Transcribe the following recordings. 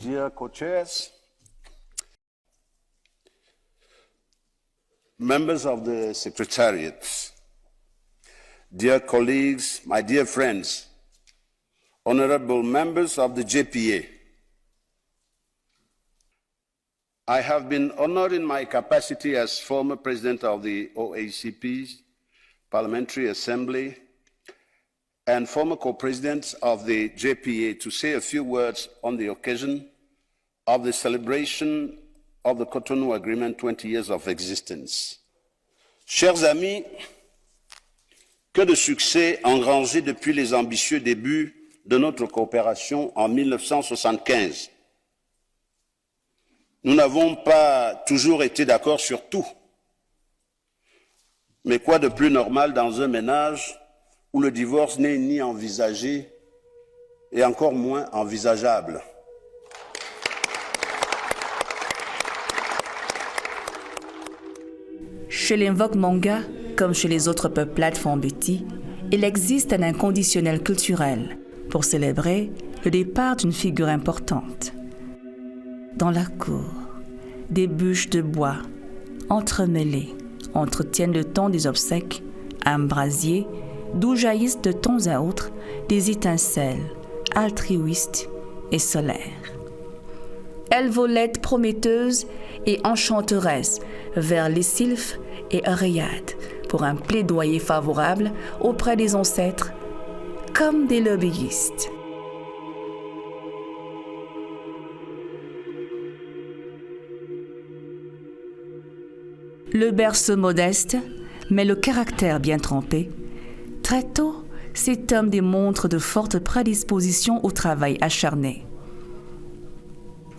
dear co-chairs, members of the Secretariat, dear colleagues, my dear friends, honorable members of the JPA, I have been honored in my capacity as former president of the OACP's Parliamentary Assembly and former co-president of the JPA to say a few words on the occasion of the celebration of the Cotonou Agreement 20 years of existence. Chers amis, que de succès engrangés depuis les ambitieux débuts de notre coopération en 1975. Nous n'avons pas toujours été d'accord sur tout. Mais quoi de plus normal dans un ménage où le divorce n'est ni envisagé et encore moins envisageable? Chez les Mvok Manga, comme chez les autres peuplades Fambeti, il existe un inconditionnel culturel pour célébrer le départ d'une figure importante. Dans la cour, des bûches de bois, entremêlées, entretiennent le temps des obsèques, un brasier d'où jaillissent de temps à autre des étincelles altruistes et solaires. Elles volaient prometteuses et enchanteresses vers les sylphes et Oréades pour un plaidoyer favorable auprès des ancêtres comme des lobbyistes. Le berceau modeste, mais le caractère bien trempé, très tôt, cet homme démontre de fortes prédispositions au travail acharné.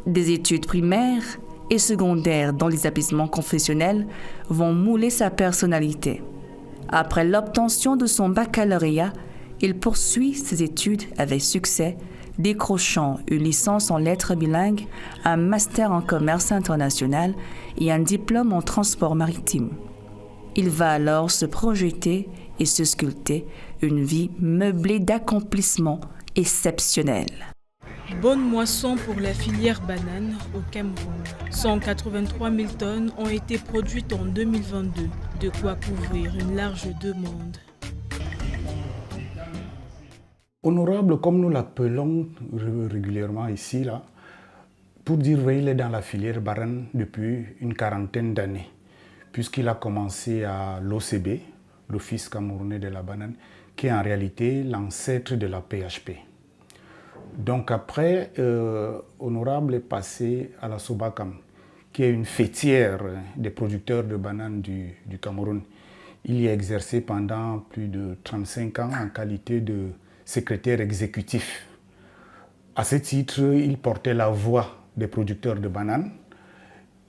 Des études primaires et secondaires dans les établissements confessionnels vont mouler sa personnalité. Après l'obtention de son baccalauréat, il poursuit ses études avec succès, décrochant une licence en lettres bilingues, un master en commerce international et un diplôme en transport maritime. Il va alors se projeter et se sculpter une vie meublée d'accomplissements exceptionnels. Bonne moisson pour la filière banane au Cameroun. 183 000 tonnes ont été produites en 2022, de quoi couvrir une large demande. Honorable, comme nous l'appelons régulièrement ici, là, pour dire qu'il est dans la filière banane depuis une quarantaine d'années, puisqu'il a commencé à l'OCB, l'Office camerounais de la banane, qui est en réalité l'ancêtre de la PHP. Donc après, Honorable est passé à la Sobacam, qui est une fêtière des producteurs de bananes du Cameroun. Il y a exercé pendant plus de 35 ans en qualité de secrétaire exécutif. À ce titre, il portait la voix des producteurs de bananes.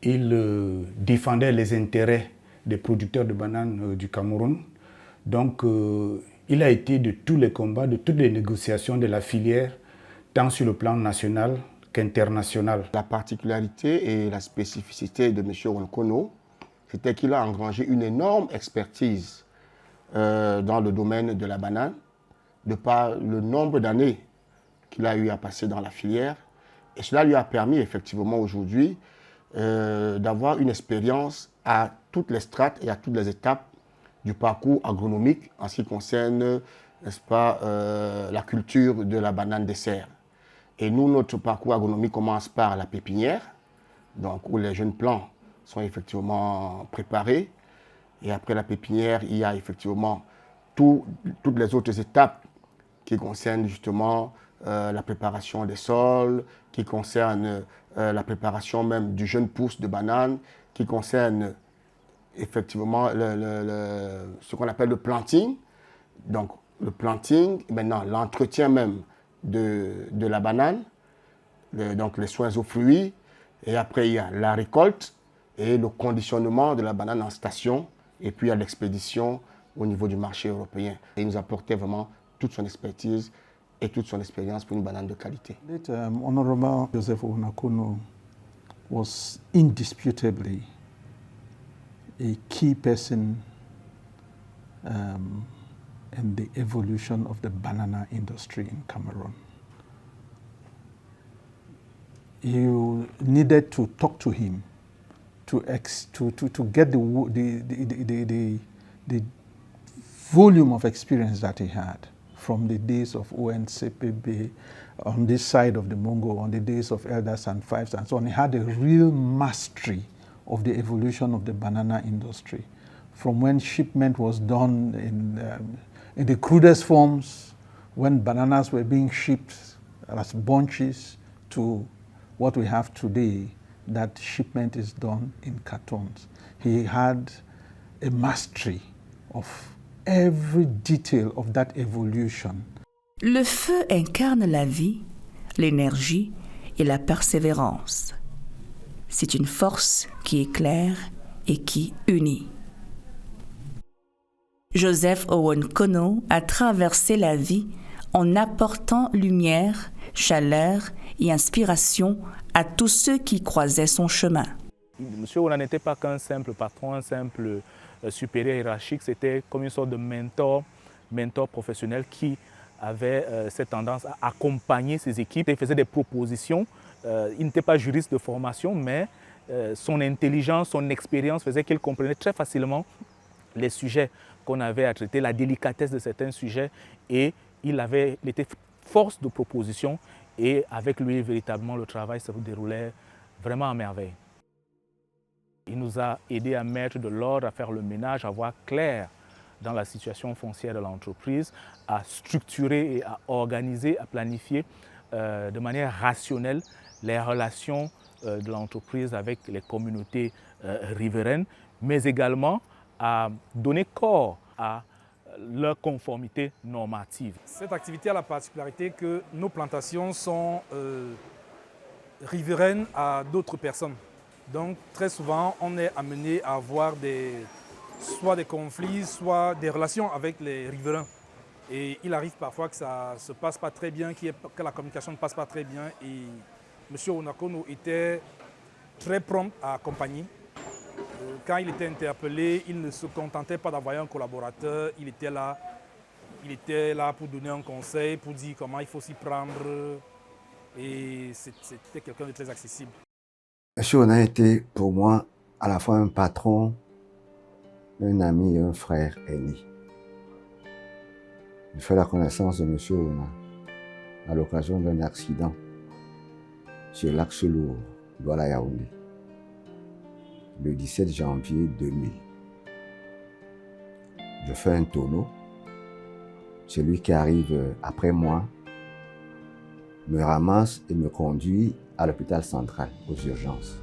Il défendait les intérêts des producteurs de bananes du Cameroun. Donc, il a été de tous les combats, de toutes les négociations de la filière, tant sur le plan national qu'international. La particularité et la spécificité de M. Onkono, c'était qu'il a engrangé une énorme expertise dans le domaine de la banane, de par le nombre d'années qu'il a eu à passer dans la filière. Et cela lui a permis effectivement aujourd'hui d'avoir une expérience à toutes les strates et à toutes les étapes du parcours agronomique en ce qui concerne, n'est-ce pas, la culture de la banane dessert. Et nous, notre parcours agronomique commence par la pépinière, donc où les jeunes plants sont effectivement préparés. Et après la pépinière, il y a effectivement toutes les autres étapes qui concernent justement la préparation des sols, qui concernent la préparation même du jeune pousse de banane, qui concerne effectivement ce qu'on appelle le planting. Donc le planting, maintenant l'entretien même de la banane, donc les soins aux fruits, et après il y a la récolte et le conditionnement de la banane en station, et puis il y a l'expédition au niveau du marché européen. Et il nous apportait vraiment toute son expertise et toute son expérience pour une banane de qualité. Honorable Joseph Onkono was indisputably a key person in the evolution of the banana industry in Cameroon. you needed to talk to him to get the volume of experience that he had from the days of ONCPB on this side of the Mungo, on the days of Elders and Fives and so on. He had a real mastery of the evolution of the banana industry, from when shipment was done in the crudest forms, when bananas were being shipped as bunches, to what we have today, that shipment is done in cartons. He had a mastery of every detail of that evolution. Le feu incarne la vie, l'énergie et la persévérance. C'est une force qui éclaire et qui unit. Joseph Owen Kono a traversé la vie en apportant lumière, chaleur et inspiration à tous ceux qui croisaient son chemin. Monsieur Owen n'était pas qu'un simple patron, un simple supérieur hiérarchique, c'était comme une sorte de mentor professionnel qui avait cette tendance à accompagner ses équipes. Il faisait des propositions. Il n'était pas juriste de formation, mais son intelligence, son expérience faisait qu'il comprenait très facilement les sujets qu'on avait à traiter, la délicatesse de certains sujets, et il était force de proposition, et avec lui, véritablement, le travail se déroulait vraiment à merveille. Il nous a aidé à mettre de l'ordre, à faire le ménage, à voir clair dans la situation foncière de l'entreprise, à structurer et à organiser, à planifier de manière rationnelle les relations de l'entreprise avec les communautés riveraines, mais également à donner corps à leur conformité normative. Cette activité a la particularité que nos plantations sont riveraines à d'autres personnes. Donc très souvent, on est amené à avoir soit des conflits, soit des relations avec les riverains. Et il arrive parfois que ça ne se passe pas très bien, que la communication ne passe pas très bien. Et M. Onakono était très prompt à accompagner. Quand il était interpellé, il ne se contentait pas d'envoyer un collaborateur, il était là pour donner un conseil, pour dire comment il faut s'y prendre. Et c'était quelqu'un de très accessible. Monsieur Ona était pour moi à la fois un patron, un ami et un frère aîné. J'ai fait la connaissance de Monsieur Ona à l'occasion d'un accident sur l'axe lourd Douala-Yaoundé, le 17 janvier 2000. Je fais un tonneau. Celui qui arrive après moi me ramasse et me conduit à l'hôpital central, aux urgences.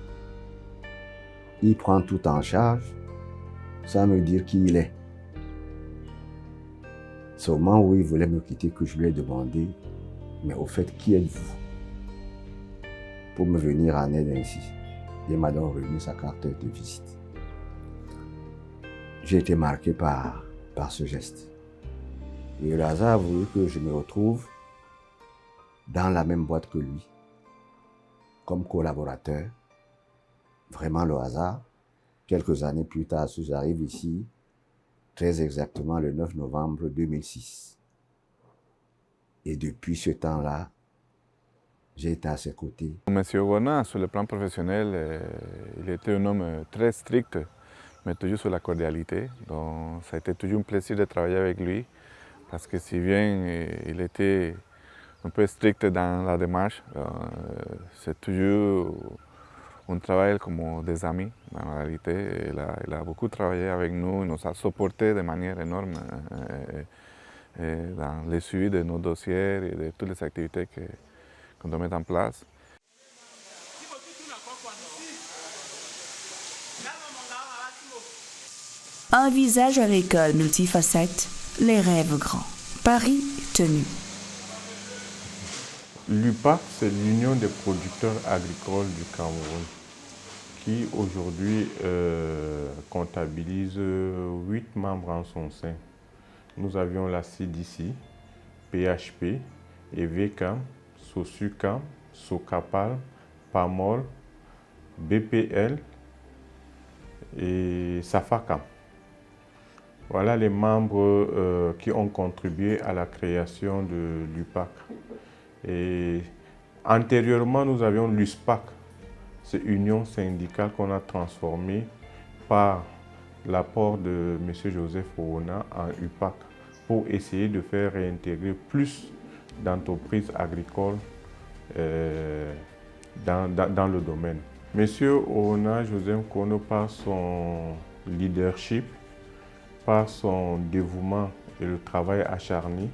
Il prend tout en charge sans me dire qui il est. C'est au moment où il voulait me quitter que je lui ai demandé, mais au fait, qui êtes-vous? Pour me venir en aide ainsi. Il m'a donc remis sa carte de visite. J'ai été marqué par ce geste. Et le hasard a voulu que je me retrouve dans la même boîte que lui, comme collaborateur. Vraiment le hasard. Quelques années plus tard, j'arrive ici, très exactement le 9 novembre 2006. Et depuis ce temps-là, j'ai été à ses côtés. Monsieur Wona, sur le plan professionnel, il était un homme très strict, mais toujours sur la cordialité. Donc, ça a été toujours un plaisir de travailler avec lui, parce que si bien il était un peu strict dans la démarche, c'est toujours un travail comme des amis, en réalité. Il a beaucoup travaillé avec nous, il nous a supporté de manière énorme dans le suivi de nos dossiers et de toutes les activités qu'on doit mettre en place. Un visage agricole multifacette, les rêves grands. Paris tenu. L'UPAC, c'est l'Union des producteurs agricoles du Cameroun, qui aujourd'hui comptabilise 8 membres en son sein. Nous avions la CDC, PHP, EVCAM, SOSUCAM, SOCAPAL, PAMOL, BPL et SAFACAM. Voilà les membres qui ont contribué à la création de l'UPAC. Et Antérieurement, nous avions l'USPAC, cette union syndicale qu'on a transformée par l'apport de M. Joseph Owona en UPAC pour essayer de faire réintégrer plus d'entreprises agricoles dans le domaine. M. Owona Joseph Kono, par son leadership, par son dévouement et le travail acharné,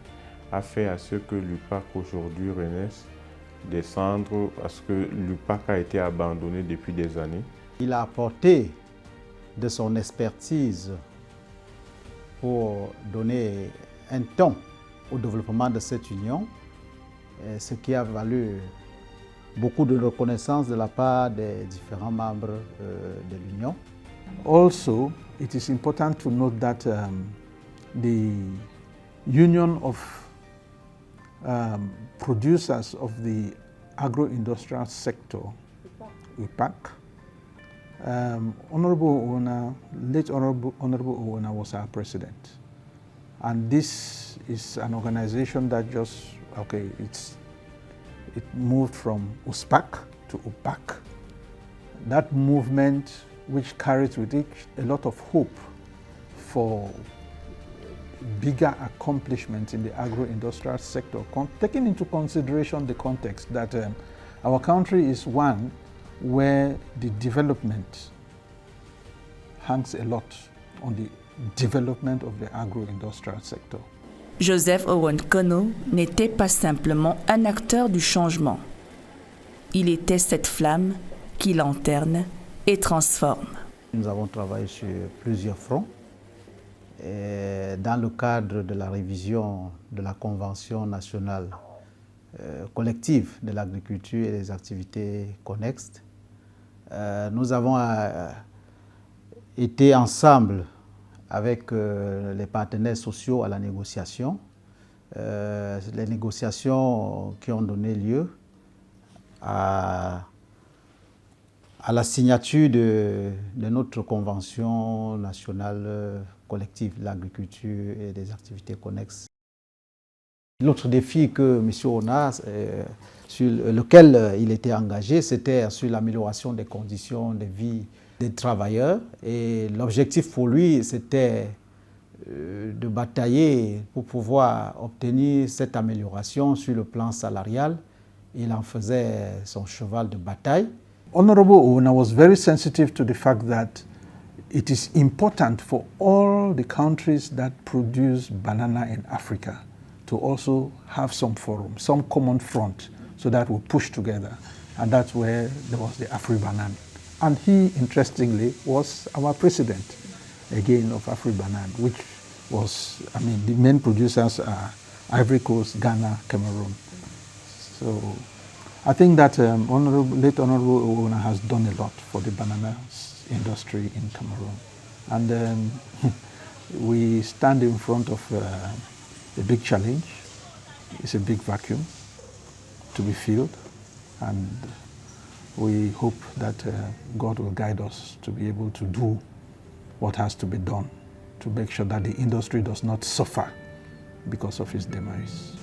a fait à ce que l'UPAC aujourd'hui renaisse des cendres, parce que l'UPAC a été abandonné depuis des années. Il a apporté de son expertise pour donner un ton au développement de cette union, ce qui a valu beaucoup de reconnaissance de la part des différents membres de l'union. Also, it is important to note that the Union of Producers of the Agro-Industrial Sector, UPAC, Honorable Owona, late Honorable Owona was our president. And this is an organization that just, it moved from USPAC to UPAC. That movement, which carries with it a lot of hope for bigger accomplishments in the agro-industrial sector, taking into consideration the context that our country is one where the development hangs a lot on the development of the agro-industrial sector. Joseph Owen Kono n'était pas simplement un acteur du changement. Il était cette flamme qui lanterne et transforme. Nous avons travaillé sur plusieurs fronts. Dans le cadre de la révision de la Convention nationale collective de l'agriculture et des activités connexes, nous avons été ensemble avec les partenaires sociaux à la négociation. Les négociations qui ont donné lieu à la signature de notre Convention nationale collective de l'agriculture et des activités connexes. L'autre défi que M. Owona, sur lequel il était engagé, c'était sur l'amélioration des conditions de vie des travailleurs. Et l'objectif pour lui, c'était de batailler pour pouvoir obtenir cette amélioration sur le plan salarial. Il en faisait son cheval de bataille. Honorable Owona was very sensitive to the fact that it is important for all the countries that produce banana in Africa to also have some forum, some common front, so that we push together. And that's where there was the AfriBanan. And he, interestingly, was our president, again, of AfriBanan, which was, the main producers are Ivory Coast, Ghana, Cameroon. So I think that late Honorable Owona has done a lot for the banana industry in Cameroon. And we stand in front of a big challenge. It's a big vacuum to be filled, and we hope that God will guide us to be able to do what has to be done to make sure that the industry does not suffer because of his demise.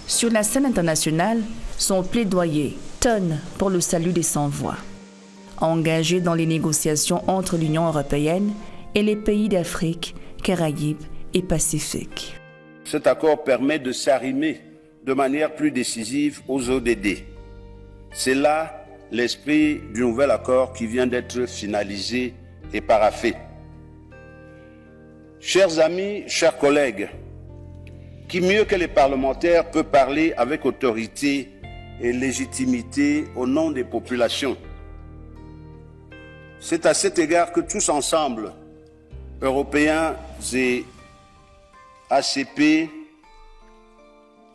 Sur la scène internationale, son plaidoyer tonne pour le salut des sans-voix. Engagé dans les négociations entre l'Union européenne et les pays d'Afrique, Caraïbes et Pacifique. Cet accord permet de s'arrimer de manière plus décisive aux ODD. C'est là l'esprit du nouvel accord qui vient d'être finalisé et paraphé. Chers amis, chers collègues, qui mieux que les parlementaires peut parler avec autorité et légitimité au nom des populations? C'est à cet égard que tous ensemble, Européens et ACP,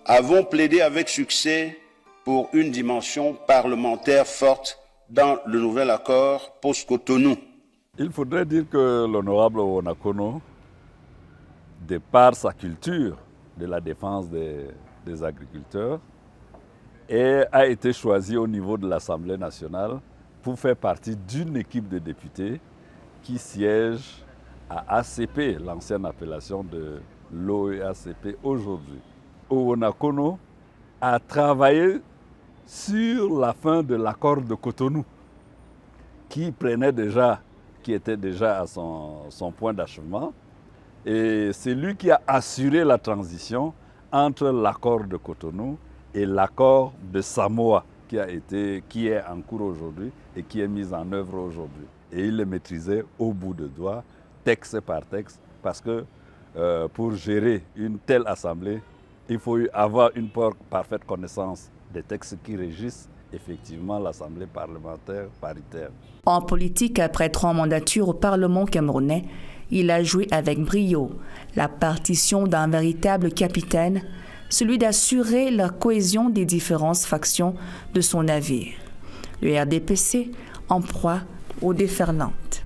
avons plaidé avec succès pour une dimension parlementaire forte dans le nouvel accord post-Cotonou. Il faudrait dire que l'honorable Owona Kono, de par sa culture de la défense des agriculteurs, a été choisi au niveau de l'Assemblée nationale pour faire partie d'une équipe de députés qui siège à ACP, l'ancienne appellation de l'OEACP aujourd'hui. Owonakono a travaillé sur la fin de l'accord de Cotonou, qui était déjà à son point d'achèvement. Et c'est lui qui a assuré la transition entre l'accord de Cotonou et l'accord de Samoa, qui est en cours aujourd'hui et qui est mis en œuvre aujourd'hui. Et il le maîtrisait au bout de doigt, texte par texte, parce que pour gérer une telle assemblée, il faut avoir une parfaite connaissance des textes qui régissent effectivement l'Assemblée parlementaire paritaire. En politique, après 3 mandatures au Parlement camerounais, il a joué avec brio la partition d'un véritable capitaine, celui d'assurer la cohésion des différentes factions de son navire. Le RDPC en proie aux déferlantes.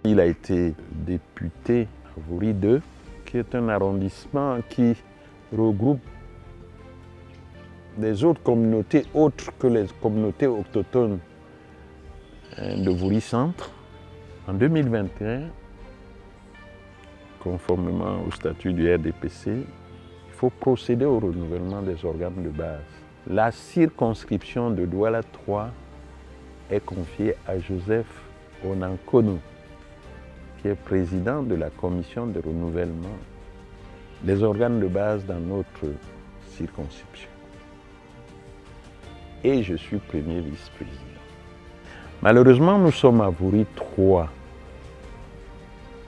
Il a été député à Vouri 2, qui est un arrondissement qui regroupe des autres communautés autres que les communautés autochtones de Vouri Centre. En 2021, conformément au statut du RDPC, il faut procéder au renouvellement des organes de base. La circonscription de Douala 3 est confiée à Joseph Onankono, qui est président de la commission de renouvellement des organes de base dans notre circonscription. Et je suis premier vice-président. Malheureusement, nous sommes à Vouri 3,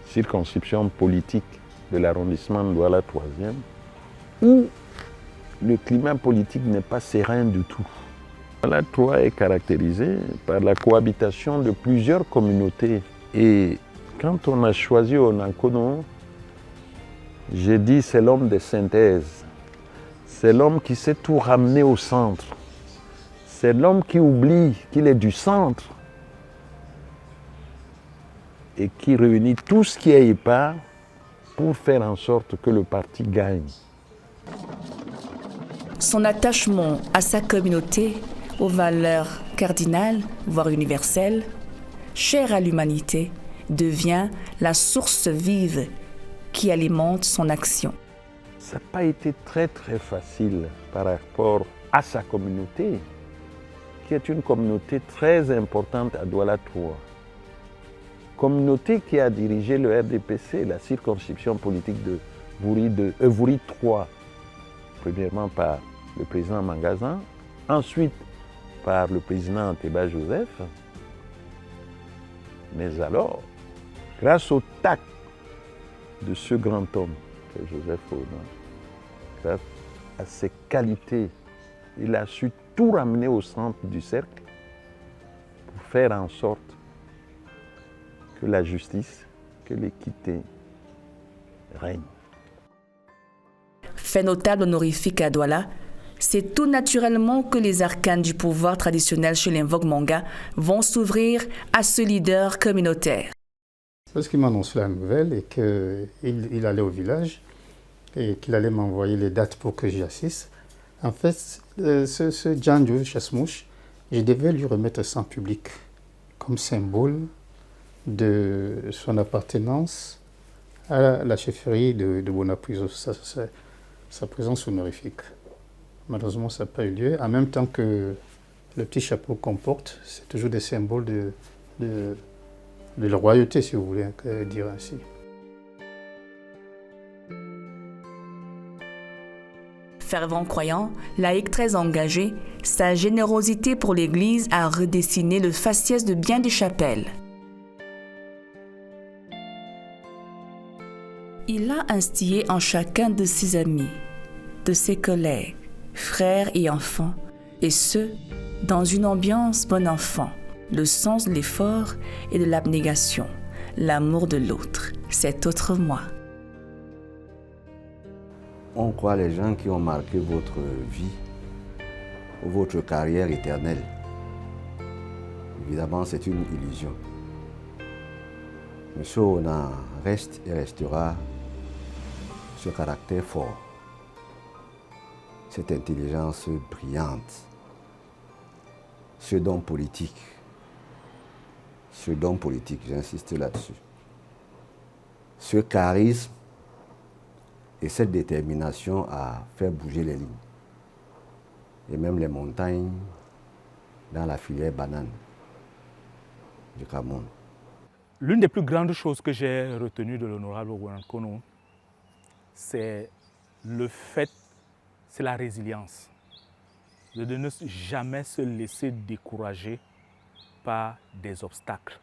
circonscription politique de l'arrondissement de Douala 3e, où le climat politique n'est pas serein du tout. Douala 3 est caractérisé par la cohabitation de plusieurs communautés. Et quand on a choisi Onankono, j'ai dit c'est l'homme des synthèses. C'est l'homme qui sait tout ramener au centre. C'est l'homme qui oublie qu'il est du centre et qui réunit tout ce qui est épars pour faire en sorte que le parti gagne. Son attachement à sa communauté, aux valeurs cardinales, voire universelles, chères à l'humanité, devient la source vive qui alimente son action. Ça n'a pas été très facile par rapport à sa communauté, qui est une communauté très importante à Douala 3. Communauté qui a dirigé le RDPC, la circonscription politique de Vouri 3, premièrement par le président Mangazan, ensuite par le président Anteba Joseph. Mais alors, grâce au tact de ce grand homme, que Joseph Ona, grâce à ses qualités, il a su tout ramener au centre du cercle pour faire en sorte que la justice, que l'équité règne. Fait notable honorifique à Douala, c'est tout naturellement que les arcanes du pouvoir traditionnel chez les Mvogue Manga vont s'ouvrir à ce leader communautaire. Lorsqu'il m'a annoncé la nouvelle et qu'il allait au village et qu'il allait m'envoyer les dates pour que j'y assiste, en fait, ce Djanjo Chasmouche, je devais lui remettre ça en public comme symbole de son appartenance à la chefferie de Bonapuiso, sa présence honorifique. Malheureusement, ça n'a pas eu lieu. En même temps que le petit chapeau qu'on porte, c'est toujours des symboles de la royauté, si vous voulez dire ainsi. Fervent croyant, laïc très engagé, sa générosité pour l'Église a redessiné le faciès de bien des chapelles. Il a instillé en chacun de ses amis, de ses collègues, frères et enfants, et ce, dans une ambiance bon enfant, le sens de l'effort et de l'abnégation, l'amour de l'autre, cet autre moi. On croit les gens qui ont marqué votre vie ou votre carrière éternelle. Évidemment, c'est une illusion. Monsieur Ona reste et restera ce caractère fort, cette intelligence brillante, ce don politique, j'insiste là-dessus, ce charisme et cette détermination à faire bouger les lignes. Et même les montagnes dans la filière banane du Cameroun. L'une des plus grandes choses que j'ai retenues de l'honorable Ouanakono, c'est le fait, c'est la résilience. De ne jamais se laisser décourager par des obstacles.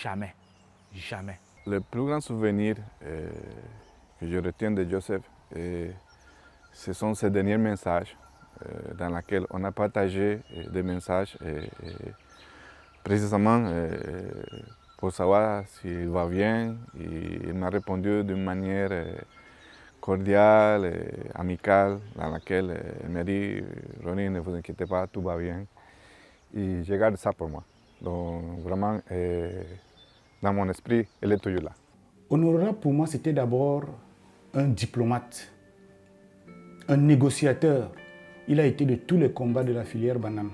Jamais, jamais. Le plus grand souvenir que je retiens de Joseph, ce sont ses derniers messages dans lesquels on a partagé des messages précisément pour savoir s'il va bien. Il m'a répondu d'une manière cordiale et amicale dans laquelle il m'a dit « Ronnie, ne vous inquiétez pas, tout va bien ». Et je garde ça pour moi. Donc vraiment, dans mon esprit, elle est toujours là. Honorable, pour moi, c'était d'abord un diplomate, un négociateur. Il a été de tous les combats de la filière banane,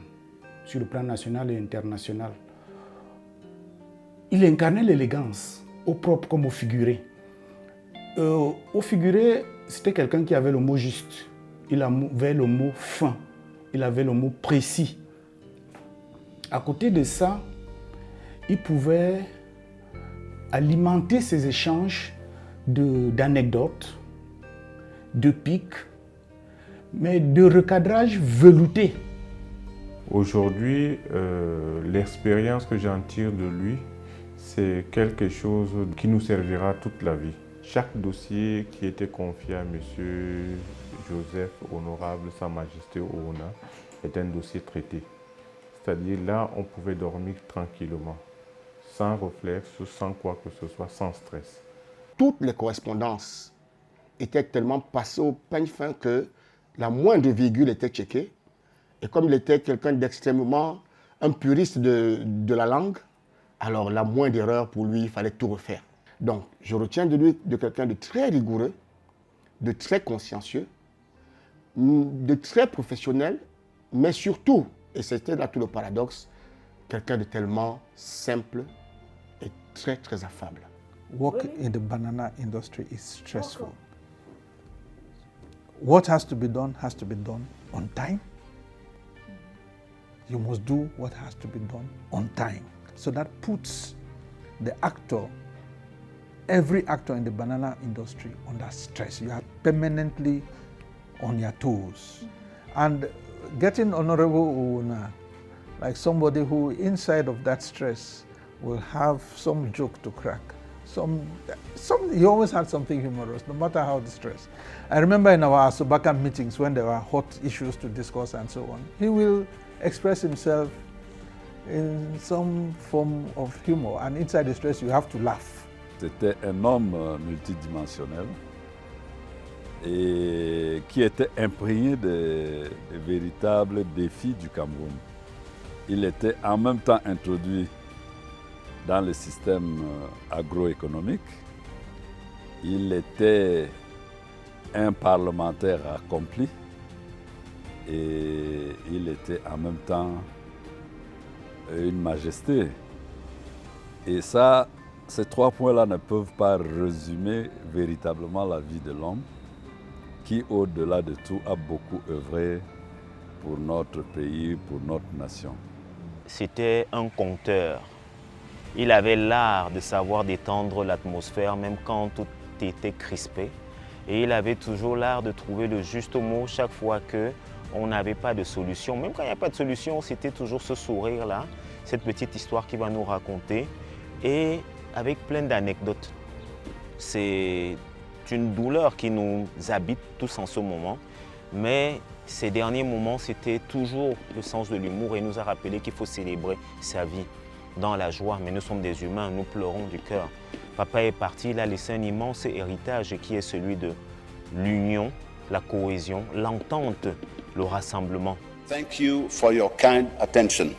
sur le plan national et international. Il incarnait l'élégance, au propre comme au figuré. Au figuré, c'était quelqu'un qui avait le mot juste. Il avait le mot fin. Il avait le mot précis. À côté de ça, il pouvait alimenter ses échanges d'anecdotes, de piques, mais de recadrage velouté. Aujourd'hui, l'expérience que j'en tire de lui, c'est quelque chose qui nous servira toute la vie. Chaque dossier qui était confié à M. Joseph Honorable Sa Majesté Oona est un dossier traité. C'est-à-dire là, on pouvait dormir tranquillement, sans réflexe, sans quoi que ce soit, sans stress. Toutes les correspondances étaient tellement passées au peigne fin que la moindre virgule était checkée. Et comme il était quelqu'un d'extrêmement, un puriste de la langue, alors la moindre erreur pour lui, il fallait tout refaire. Donc, je retiens de lui de quelqu'un de très rigoureux, de très consciencieux, de très professionnel, mais surtout, et c'était là tout le paradoxe, quelqu'un de tellement simple et très, très affable. Work in the banana industry is stressful. What has to be done on time. You must do what has to be done on time. So that puts the actor, every actor in the banana industry under stress. You are permanently on your toes. And getting Honorable Oona, like somebody who inside of that stress will have some joke to crack. He always had something humorous, no matter how distressed. I remember in our Asobaka meetings when there were hot issues to discuss and so on, he will express himself in some form of humor, and inside the stress you have to laugh. C'était un homme multidimensionnel et qui était imprégné des véritables défis du Cameroun. Il était en même temps introduit dans le système agroéconomique. Il était un parlementaire accompli et il était en même temps une majesté. Et ça, ces trois points-là ne peuvent pas résumer véritablement la vie de l'homme qui, au-delà de tout, a beaucoup œuvré pour notre pays, pour notre nation. C'était un conteur. Il avait l'art de savoir détendre l'atmosphère, même quand tout était crispé. Et il avait toujours l'art de trouver le juste mot chaque fois qu'on n'avait pas de solution. Même quand il n'y a pas de solution, c'était toujours ce sourire-là, cette petite histoire qu'il va nous raconter. Et avec plein d'anecdotes. C'est une douleur qui nous habite tous en ce moment. Mais ces derniers moments, c'était toujours le sens de l'humour et il nous a rappelé qu'il faut célébrer sa vie dans la joie. Mais nous sommes des humains, nous pleurons du cœur. Papa est parti, il a laissé un immense héritage qui est celui de l'union, la cohésion, l'entente, le rassemblement. Thank you for your kind attention.